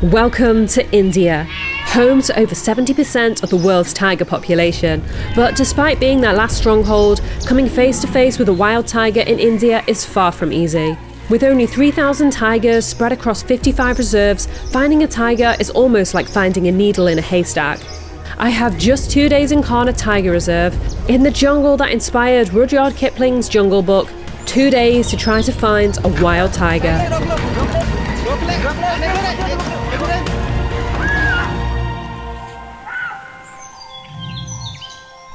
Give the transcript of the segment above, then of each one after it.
Welcome to India, home to over 70% of the world's tiger population. But despite being their last stronghold, coming face to face with a wild tiger in India is far from easy. With only 3,000 tigers spread across 55 reserves, finding a tiger is almost like finding a needle in a haystack. I have just 2 days in Kanha Tiger Reserve, in the jungle that inspired Rudyard Kipling's Jungle Book. 2 days to try to find a wild tiger.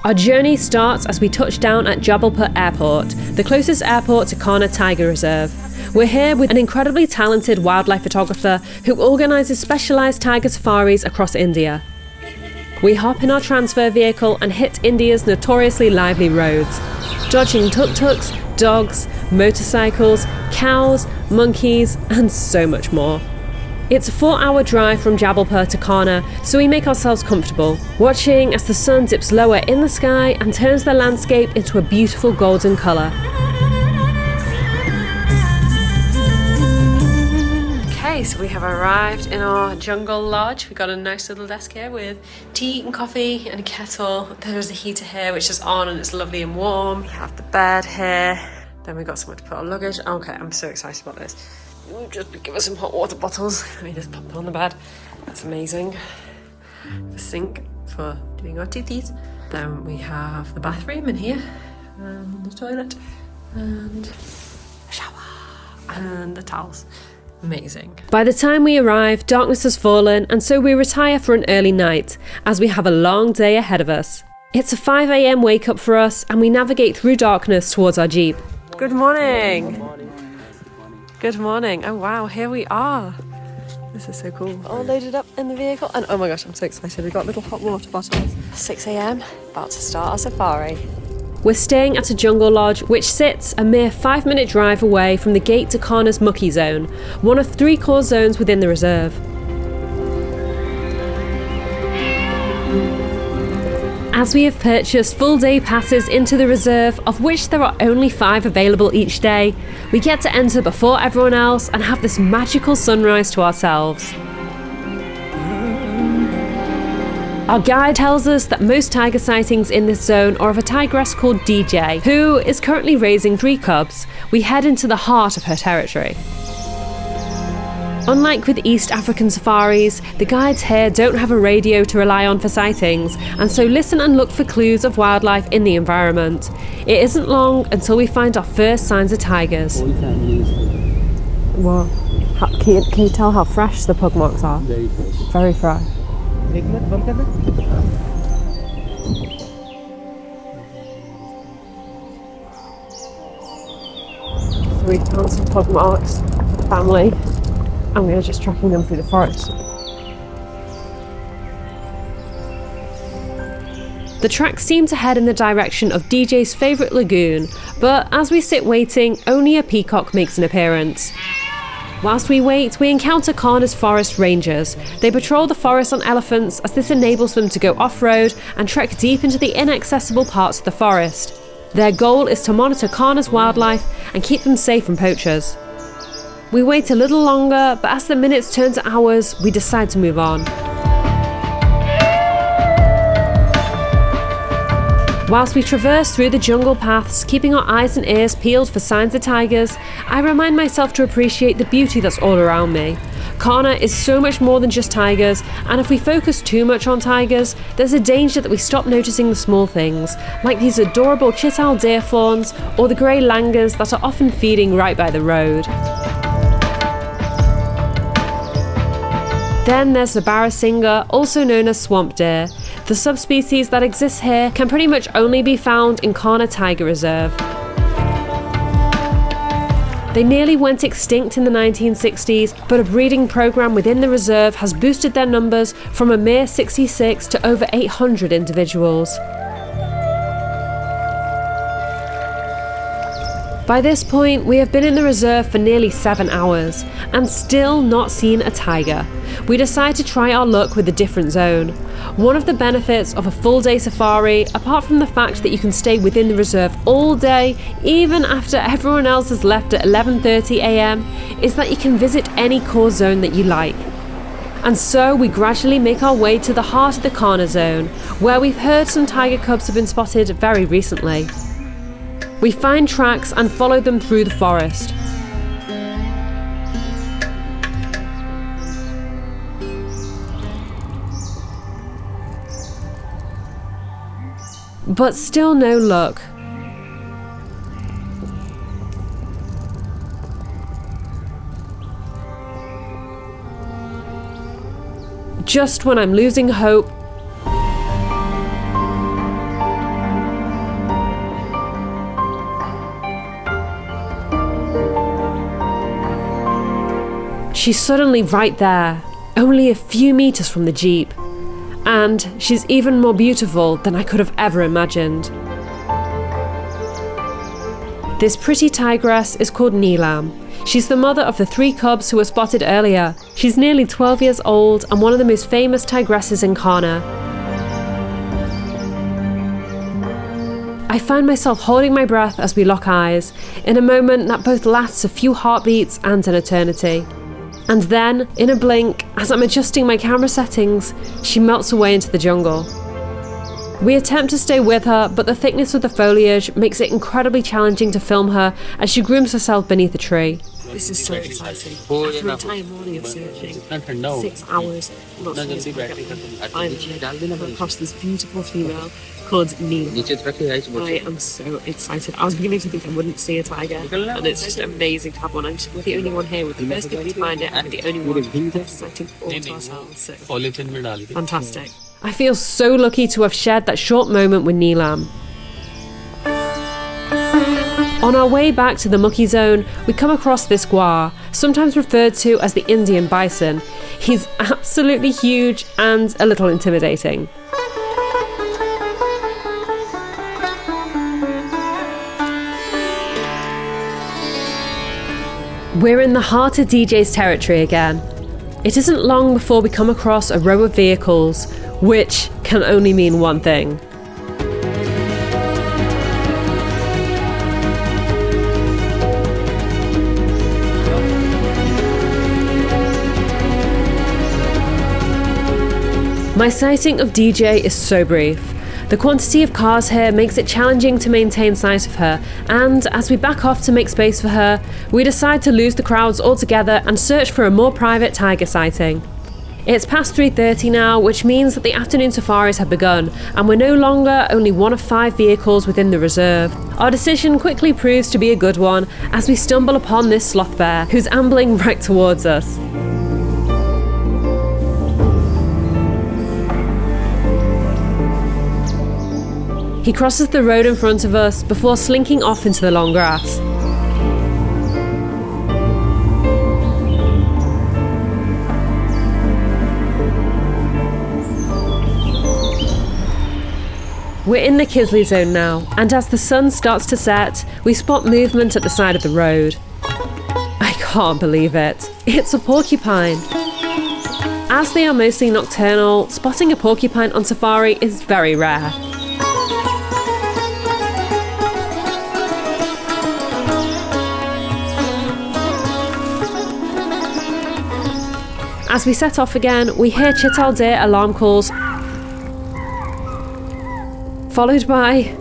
Our journey starts as we touch down at Jabalpur Airport, the closest airport to Kanha Tiger Reserve. We're here with an incredibly talented wildlife photographer who organises specialised tiger safaris across India. We hop in our transfer vehicle and hit India's notoriously lively roads, dodging tuk-tuks, dogs, motorcycles, cows, monkeys, and so much more. It's a 4-hour drive from Jabalpur to Kanha, so we make ourselves comfortable, watching as the sun dips lower in the sky and turns the landscape into a beautiful golden colour. Okay, so we have arrived in our jungle lodge. We've got a nice little desk here with tea and coffee and a kettle. There's a heater here which is on and it's lovely and warm. We have the bed here. Then we've got somewhere to put our luggage. Okay, I'm so excited about this. We've just been given some hot water bottles. We just pop them on the bed. That's amazing. The sink for doing our toothies. Then we have the bathroom in here, and the toilet, and a shower, and the towels. Amazing. By the time we arrive, darkness has fallen, and so we retire for an early night, as we have a long day ahead of us. It's a 5 a.m. wake up for us, and we navigate through darkness towards our jeep. Good morning. Good morning. Oh wow, here we are. This is so cool. All loaded up in the vehicle, and oh my gosh, I'm so excited. We've got little hot water bottles. 6 a.m, about to start our safari. We're staying at a jungle lodge which sits a mere 5-minute drive away from the gate to Kanha's Mucky Zone, one of 3 core zones within the reserve. As we have purchased full day passes into the reserve, of which there are only 5 available each day, we get to enter before everyone else and have this magical sunrise to ourselves. Our guide tells us that most tiger sightings in this zone are of a tigress called DJ, who is currently raising 3 cubs. We head into the heart of her territory. Unlike with East African safaris, the guides here don't have a radio to rely on for sightings, and so listen and look for clues of wildlife in the environment. It isn't long until we find our first signs of tigers. Wow. Can you tell how fresh the pug marks are? Very fresh. Very fresh. So we found some pug marks, family, and we are just tracking them through the forest. The tracks seem to head in the direction of DJ's favourite lagoon, but as we sit waiting, only a peacock makes an appearance. Whilst we wait, we encounter Kanha's forest rangers. They patrol the forest on elephants as this enables them to go off-road and trek deep into the inaccessible parts of the forest. Their goal is to monitor Kanha's wildlife and keep them safe from poachers. We wait a little longer, but as the minutes turn to hours, we decide to move on. Whilst we traverse through the jungle paths, keeping our eyes and ears peeled for signs of tigers, I remind myself to appreciate the beauty that's all around me. Kanha is so much more than just tigers, and if we focus too much on tigers, there's a danger that we stop noticing the small things, like these adorable chital deer fawns or the grey langurs that are often feeding right by the road. Then there's the Barasingha, also known as swamp deer. The subspecies that exists here can pretty much only be found in Kanha Tiger Reserve. They nearly went extinct in the 1960s, but a breeding program within the reserve has boosted their numbers from a mere 66 to over 800 individuals. By this point, we have been in the reserve for nearly 7 hours and still not seen a tiger. We decide to try our luck with a different zone. One of the benefits of a full-day safari, apart from the fact that you can stay within the reserve all day, even after everyone else has left at 11:30 a.m, is that you can visit any core zone that you like. And so we gradually make our way to the heart of the Kanha zone, where we've heard some tiger cubs have been spotted very recently. We find tracks and follow them through the forest. But still no luck. Just when I'm losing hope, she's suddenly right there, only a few meters from the jeep. And she's even more beautiful than I could have ever imagined. This pretty tigress is called Neelam. She's the mother of the 3 cubs who were spotted earlier. She's nearly 12 years old and one of the most famous tigresses in Kanha. I find myself holding my breath as we lock eyes, in a moment that both lasts a few heartbeats and an eternity. And then, in a blink, as I'm adjusting my camera settings, she melts away into the jungle. We attempt to stay with her, but the thickness of the foliage makes it incredibly challenging to film her as she grooms herself beneath a tree. This is so exciting. After an entire morning of searching, 6 hours, not finally come across this beautiful female called Neelam. I am so excited. I was beginning to think I wouldn't see a tiger, and it's just amazing to have one. We're the only one here. We're the first people to find it, and we're the only one that's sighting all to ourselves. So fantastic. I feel so lucky to have shared that short moment with Neelam. On our way back to the mucky zone, we come across this guar, sometimes referred to as the Indian bison. He's absolutely huge and a little intimidating. We're in the heart of DJ's territory again. It isn't long before we come across a row of vehicles, which can only mean one thing. My sighting of DJ is so brief. The quantity of cars here makes it challenging to maintain sight of her, and as we back off to make space for her, we decide to lose the crowds altogether and search for a more private tiger sighting. It's past 3:30 now, which means that the afternoon safaris have begun, and we're no longer only one of 5 vehicles within the reserve. Our decision quickly proves to be a good one as we stumble upon this sloth bear, who's ambling right towards us. He crosses the road in front of us before slinking off into the long grass. We're in the Kisley zone now, and as the sun starts to set, we spot movement at the side of the road. I can't believe it. It's a porcupine. As they are mostly nocturnal, spotting a porcupine on safari is very rare. As we set off again, we hear Chital deer alarm calls, followed by,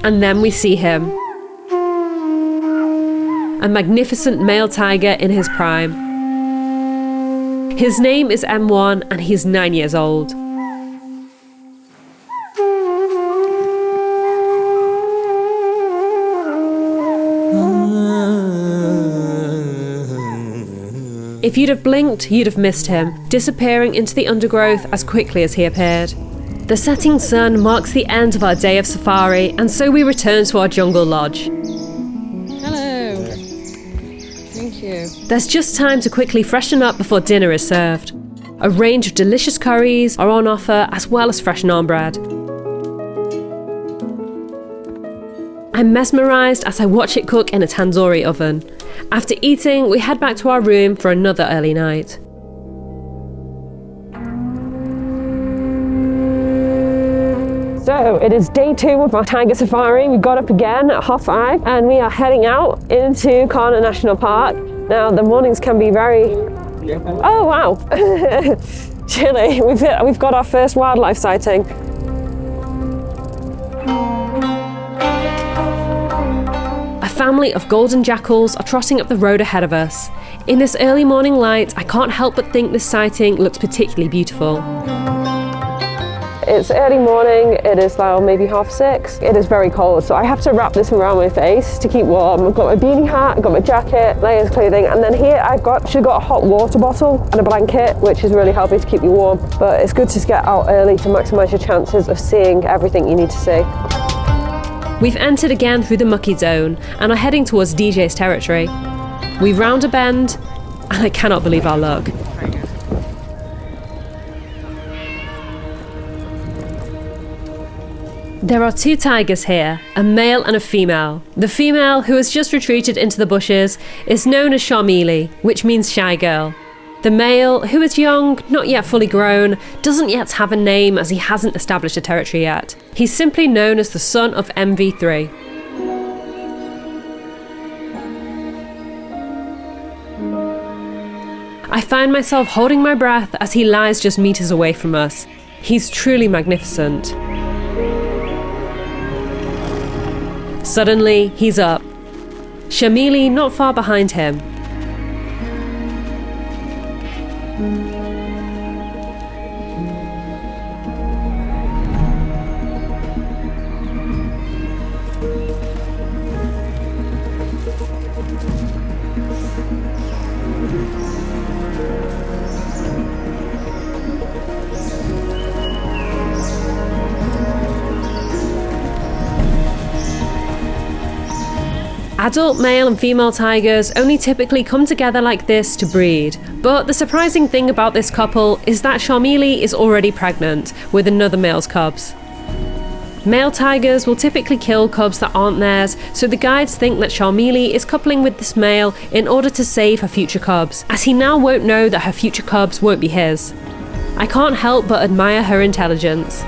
and then we see him. A magnificent male tiger in his prime. His name is M1 and he's 9 years old. If you'd have blinked, you'd have missed him, disappearing into the undergrowth as quickly as he appeared. The setting sun marks the end of our day of safari, and so we return to our jungle lodge. Hello. Thank you. There's just time to quickly freshen up before dinner is served. A range of delicious curries are on offer, as well as fresh naan bread. I'm mesmerised as I watch it cook in a tandoori oven. After eating, we head back to our room for another early night. So it is day 2 of our tiger safari. We got up again at 5:30 and we are heading out into Kanha National Park. Now the mornings can be very Oh wow! Chile, we've got our first wildlife sighting. A family of golden jackals are trotting up the road ahead of us. In this early morning light, I can't help but think this sighting looks particularly beautiful. It's early morning, it is now maybe 6:30. It is very cold, so I have to wrap this around my face to keep warm. I've got my beanie hat, I've got my jacket, layers of clothing, and then here I've actually got a hot water bottle and a blanket, which is really helping to keep you warm. But it's good to get out early to maximise your chances of seeing everything you need to see. We've entered again through the mucky zone and are heading towards DJ's territory. We round a bend, and I cannot believe our luck. There are 2 tigers here, a male and a female. The female, who has just retreated into the bushes, is known as Sharmili, which means shy girl. The male, who is young, not yet fully grown, doesn't yet have a name as he hasn't established a territory yet. He's simply known as the son of MV3. I find myself holding my breath as he lies just meters away from us. He's truly magnificent. Suddenly, he's up. Sharmili not far behind him. Adult male and female tigers only typically come together like this to breed, but the surprising thing about this couple is that Sharmili is already pregnant with another male's cubs. Male tigers will typically kill cubs that aren't theirs, so the guides think that Sharmili is coupling with this male in order to save her future cubs, as he now won't know that her future cubs won't be his. I can't help but admire her intelligence.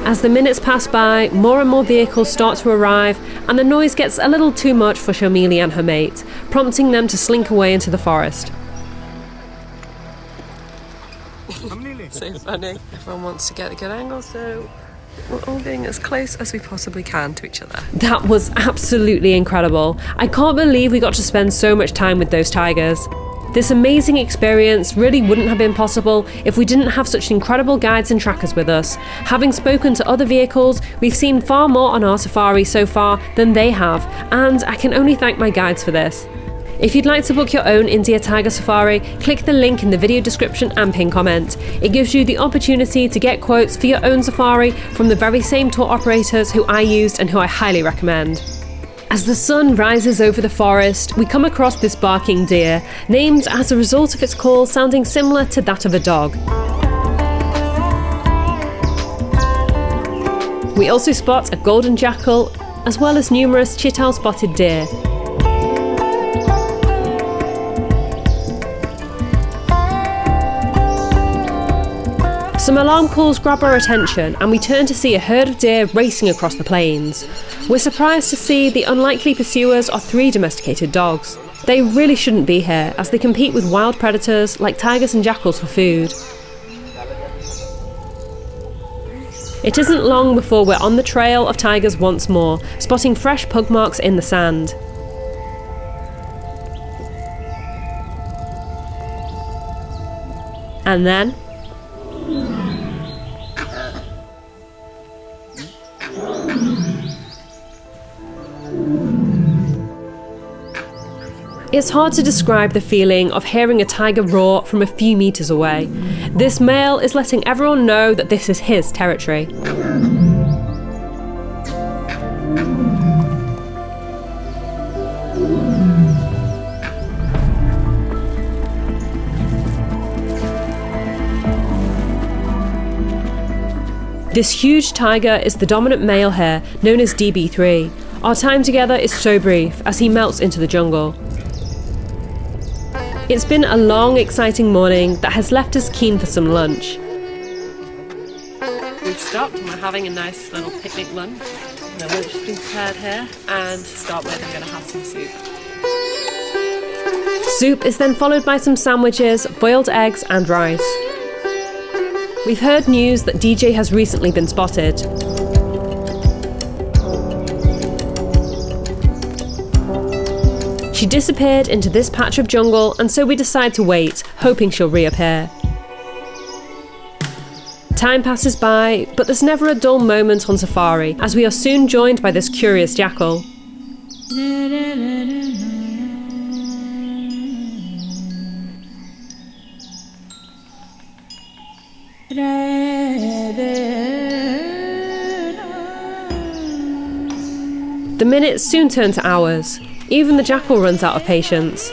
As the minutes pass by, more and more vehicles start to arrive, and the noise gets a little too much for Sharmili and her mate, prompting them to slink away into the forest. So funny. Everyone wants to get a good angle, so we're all being as close as we possibly can to each other. That was absolutely incredible. I can't believe we got to spend so much time with those tigers. This amazing experience really wouldn't have been possible if we didn't have such incredible guides and trackers with us. Having spoken to other vehicles, we've seen far more on our safari so far than they have, and I can only thank my guides for this. If you'd like to book your own India Tiger Safari, click the link in the video description and pin comment. It gives you the opportunity to get quotes for your own safari from the very same tour operators who I used and who I highly recommend. As the sun rises over the forest, we come across this barking deer, named as a result of its call sounding similar to that of a dog. We also spot a golden jackal, as well as numerous chital-spotted deer. Some alarm calls grab our attention, and we turn to see a herd of deer racing across the plains. We're surprised to see the unlikely pursuers are 3 domesticated dogs. They really shouldn't be here, as they compete with wild predators like tigers and jackals for food. It isn't long before we're on the trail of tigers once more, spotting fresh pug marks in the sand. And then it's hard to describe the feeling of hearing a tiger roar from a few meters away. This male is letting everyone know that this is his territory. This huge tiger is the dominant male here, known as DB3. Our time together is so brief as he melts into the jungle. It's been a long, exciting morning that has left us keen for some lunch. We've stopped and we're having a nice little picnic lunch. The lunch has been prepared here, and to start with I'm going to have some soup. Soup is then followed by some sandwiches, boiled eggs and rice. We've heard news that DJ has recently been spotted. She disappeared into this patch of jungle, and so we decide to wait, hoping she'll reappear. Time passes by, but there's never a dull moment on safari, as we are soon joined by this curious jackal. The minutes soon turn to hours. Even the jackal runs out of patience.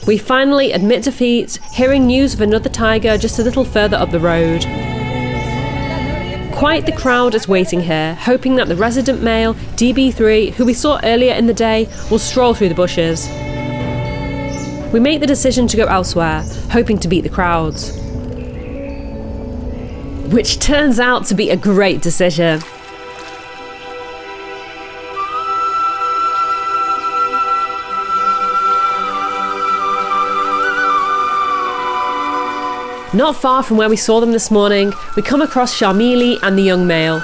We finally admit defeat, hearing news of another tiger just a little further up the road. Quite the crowd is waiting here, hoping that the resident male, DB3, who we saw earlier in the day, will stroll through the bushes. We make the decision to go elsewhere, hoping to beat the crowds. Which turns out to be a great decision. Not far from where we saw them this morning, we come across Sharmili and the young male.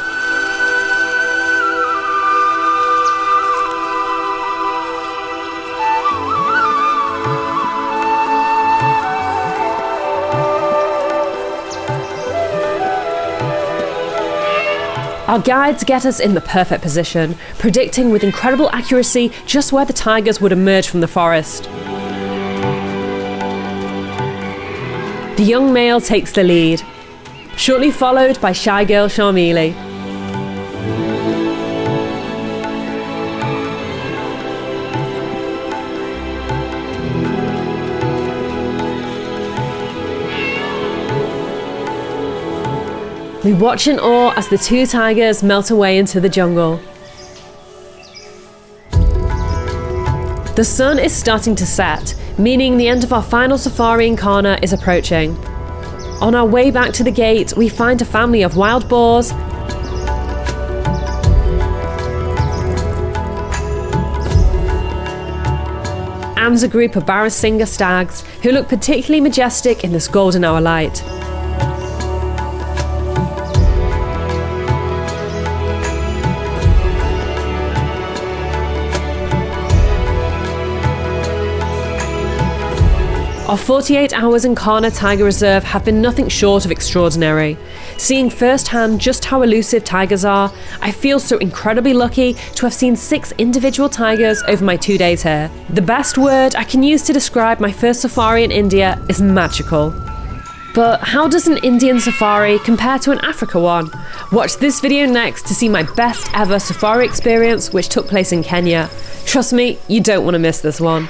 Our guides get us in the perfect position, predicting with incredible accuracy just where the tigers would emerge from the forest. The young male takes the lead, shortly followed by shy girl Sharmili. We watch in awe as the two tigers melt away into the jungle. The sun is starting to set, meaning the end of our final safari in Kanha is approaching. On our way back to the gate, we find a family of wild boars and a group of Barasingha stags who look particularly majestic in this golden hour light. Our 48 hours in Kanha Tiger Reserve have been nothing short of extraordinary. Seeing firsthand just how elusive tigers are, I feel so incredibly lucky to have seen 6 individual tigers over my 2 days here. The best word I can use to describe my first safari in India is magical. But how does an Indian safari compare to an Africa one? Watch this video next to see my best ever safari experience, which took place in Kenya. Trust me, you don't want to miss this one.